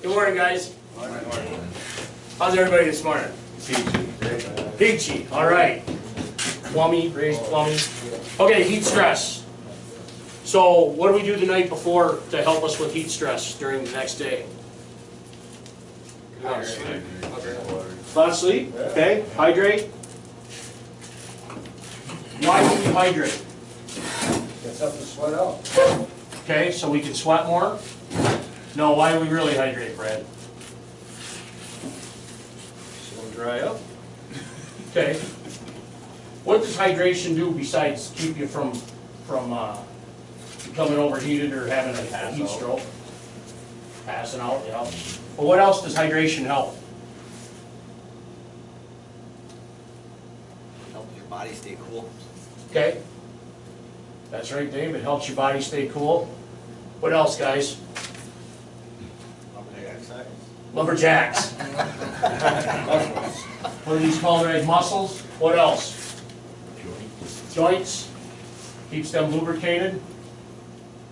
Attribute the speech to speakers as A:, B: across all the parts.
A: Good morning, guys. How's everybody this morning? Peachy. All right. Plummy, raised plummy. Okay, heat stress. So what do we do the night before to help us with heat stress during the next day? A lot of sleep. Okay. Hydrate. Why do we hydrate?
B: Gets up to sweat out.
A: Okay, so we can sweat more? No, why do we really hydrate, Brad?
B: So it'll dry up.
A: Okay. What does hydration do besides keep you from becoming overheated or having a heat stroke? Passing out, yeah. But what else does hydration help?
C: Help your body stay cool.
A: Okay. That's right, Dave. It helps your body stay cool. What else, guys? Lumberjacks. What are these called, right? Muscles? What else? Joints. Keeps them lubricated.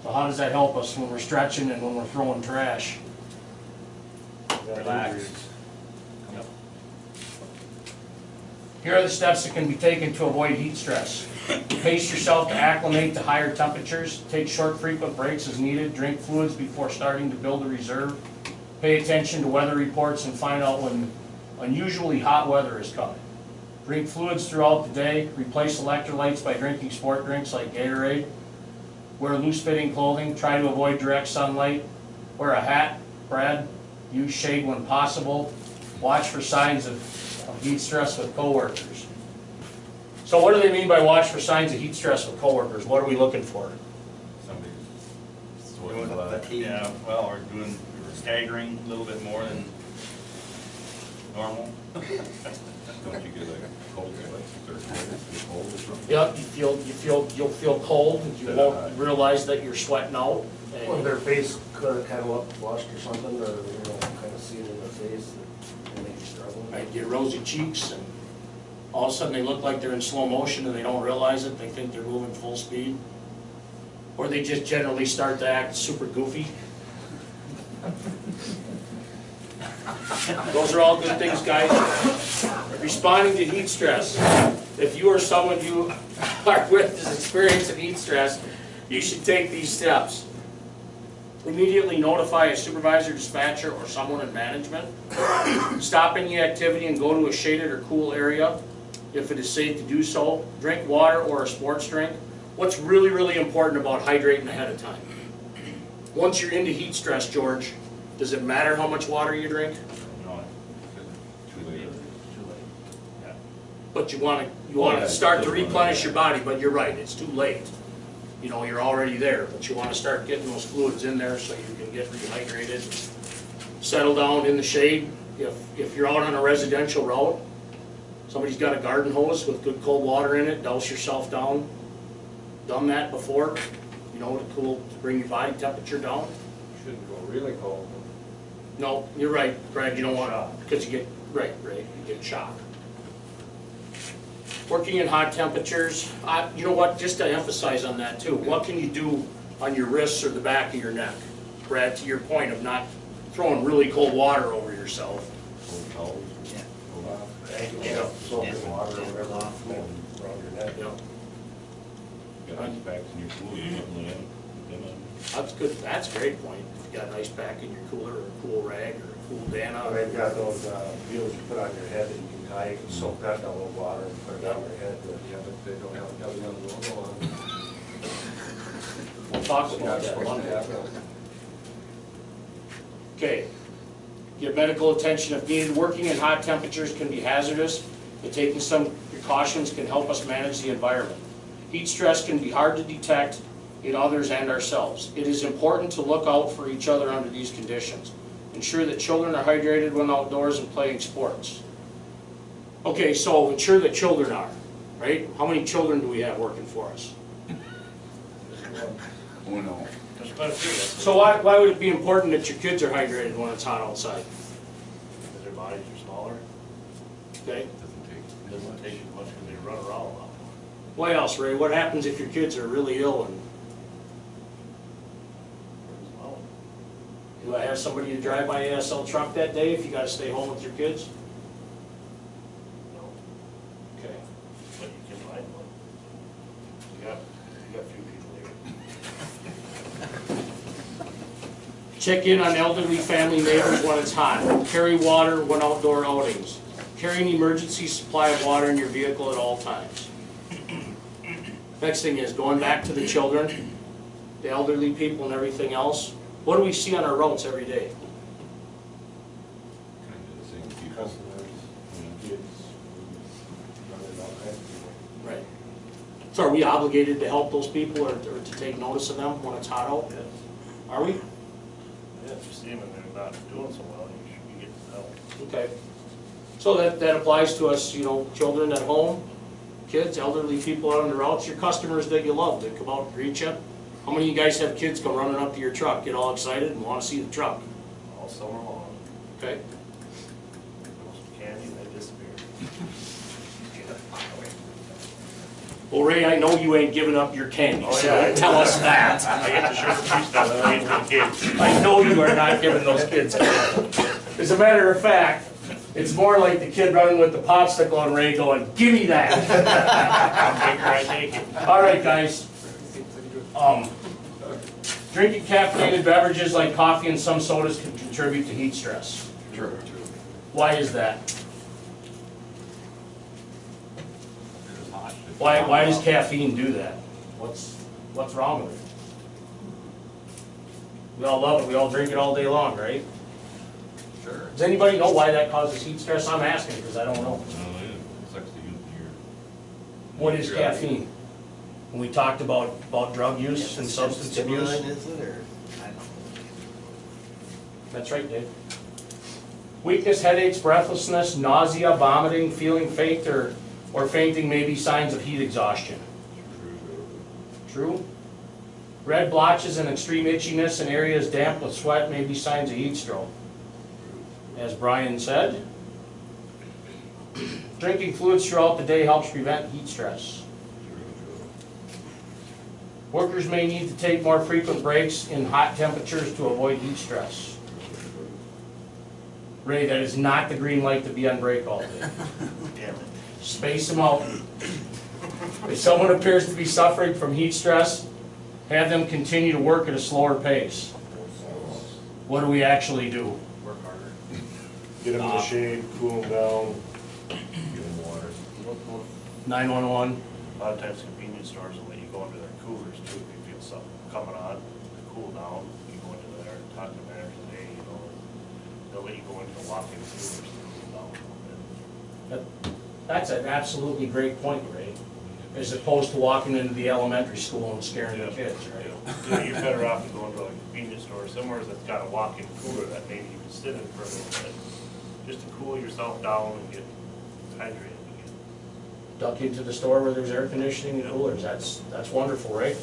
A: So how does that help us when we're stretching and when we're throwing trash?
B: Relax.
A: Yep. Here are the steps that can be taken to avoid heat stress. Pace yourself to acclimate to higher temperatures. Take short, frequent breaks as needed. Drink fluids before starting to build a reserve. Pay attention to weather reports and find out when unusually hot weather is coming. Drink fluids throughout the day. Replace electrolytes by drinking sport drinks like Gatorade. Wear loose-fitting clothing. Try to avoid direct sunlight. Wear a hat, Brad. Use shade when possible. Watch for signs of heat stress with coworkers. So what do they mean by watch for signs of heat stress with coworkers? What are we looking for?
D: Somebody's
C: Doing
D: sweating a lot.
C: fatigue.
D: Yeah, well, or doing, staggering a little bit more than normal.
E: Don't you get like a cold sweat, or cold or something?
A: Yep, you'll feel cold, and you won't realize that you're sweating out. and-
B: Or their face could kind of look flushed or something, or, kind of see it in their face, and make you struggle.
A: Right, get rosy cheeks, and all of a sudden they look like they're in slow motion and they don't realize it. They think they're moving full speed. Or they just generally start to act super goofy. Those are all good things, guys. Responding to heat stress. If you or someone you are with is experiencing heat stress, you should take these steps. Immediately notify a supervisor, dispatcher, or someone in management. Stop any activity and go to a shaded or cool area if it is safe to do so. Drink water or a sports drink. What's really, really important about hydrating ahead of time? Once you're into heat stress, George, does it matter how much water you drink?
D: No,
E: Too late.
A: But you want to start to replenish your body, but you're right, it's too late. You know, you're already there, but you want to start getting those fluids in there so you can get rehydrated. Settle down in the shade. If you're out on a residential route, somebody's got a garden hose with good cold water in it, douse yourself down. Done that before, you know, to bring your body temperature down.
B: Shouldn't go really cold.
A: No, you're right, Brad, you don't want to, because you get, right, you get shocked. Working in hot temperatures, you know what, just to emphasize on that too, what can you do on your wrists or the back of your neck? Brad, to your point of not throwing really cold water over yourself.
E: Cold towels.
C: Yeah.
E: Cold off.
B: Yeah, soap and water or whatever, around your neck.
A: You know,
E: Got ice packs in your pool, you put them in.
A: that's good, that's a great point. If you got an ice pack in your cooler, or a cool rag, or a cool Dana.
B: They've got those deals you put on your head that you can tie, you can soak that down with water and put it on your head. Yeah, but they don't have a logo on.
A: We'll talk about that Monday. Okay. Get medical attention if needed. Working in hot temperatures can be hazardous, but taking some precautions can help us manage the environment. Heat stress can be hard to detect in others and ourselves. It is important to look out for each other under these conditions. Ensure that children are hydrated when outdoors and playing sports. Okay, so ensure that children are, right? How many children do we have working for us?
E: Oh, no.
A: So why would it be important that your kids are hydrated when it's hot outside?
F: Because their bodies are smaller.
A: Okay.
F: It doesn't take as much because they run around a lot more.
A: What else, Ray? What happens if your kids are really ill and
F: Well,
A: Do I have somebody to drive my ASL truck that day if you gotta stay home with your kids?
F: No,
A: Okay.
F: but you can find one. You got a few people here.
A: Check in on elderly family neighbors when it's hot. Carry water when outdoor outings. Carry an emergency supply of water in your vehicle at all times. Next thing is, going back to the children, the elderly people and everything else, what do we see on our roads every day?
E: Kind of the same people.
B: Customers, kids, running all kinds of people.
A: Right. So are we obligated to help those people or to take notice of them when it's hot out?
F: Yes.
A: Are we?
F: Yeah, if you see them and they're not doing so well, you should be getting help.
A: Okay. So that applies to us, you know, children at home, kids, elderly people out on the routes, your customers that you love that come out and greet you. How many of you guys have kids come running up to your truck, get all excited and want to see the truck?
F: All summer long.
A: Okay?
F: Those candy, they disappear.
A: Well, Ray, I know you ain't giving up your candy,
F: Oh,
A: so
F: yeah.
A: don't tell us that.
F: I get the shirts and stuff that I for the kids.
A: I know you are not giving those kids candy. As a matter of fact, it's more like the kid running with the popsicle and Ray going, "Give me that."
F: I take it.
A: All right, guys. Drinking caffeinated beverages like coffee and some sodas can contribute to heat stress.
E: True.
A: Why is that?
E: It's hot.
A: Why does caffeine do that? What's wrong with it? We all love it, we all drink it all day long, right?
E: Sure.
A: Does anybody know why that causes heat stress? I'm asking because I don't know.
E: No, it sucks the youth in your.
A: What is caffeine? When we talked about drug use and substance abuse.
C: Is it, or, I don't know.
A: That's right, Dave. Weakness, headaches, breathlessness, nausea, vomiting, feeling faint or fainting may be signs of heat exhaustion. True? Red blotches and extreme itchiness in areas damp with sweat may be signs of heat stroke. As Brian said, drinking fluids throughout the day helps prevent heat stress. Workers may need to take more frequent breaks in hot temperatures to avoid heat stress. Ray, that is not the green light to be on break all day.
F: Damn it.
A: Space them out. If someone appears to be suffering from heat stress, have them continue to work at a slower pace. What do we actually do?
F: Work harder.
B: Get them in the shade, cool them down.
E: Give them water.
A: 911.
F: A lot of times convenience stores will let you go into their coolers too, if you feel something coming on, to cool down, you go into there and talk to the manager, hey, you know, they'll let you go into the walk-in coolers to cool down.
A: That's an absolutely great point, Ray. As opposed to walking into the elementary school and scaring the kids, right?
F: Yeah, you're better off to go into a convenience store somewhere that's got a walk-in cooler that maybe you can sit in for a little bit, just to cool yourself down and get hydrated again.
A: Duck into the store where there's air conditioning and coolers. That's wonderful, right?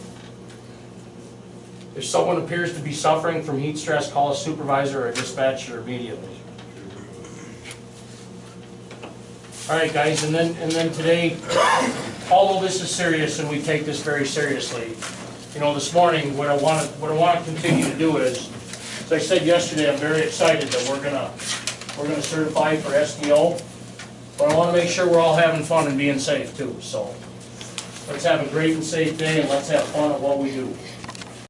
A: If someone appears to be suffering from heat stress, call a supervisor or a dispatcher immediately. All right, guys, and then today, although this is serious and we take this very seriously, you know, this morning, what I want to continue to do is, as I said yesterday, I'm very excited that we're gonna certify for SDO, but I want to make sure we're all having fun and being safe too. So let's have a great and safe day, and let's have fun at what we do.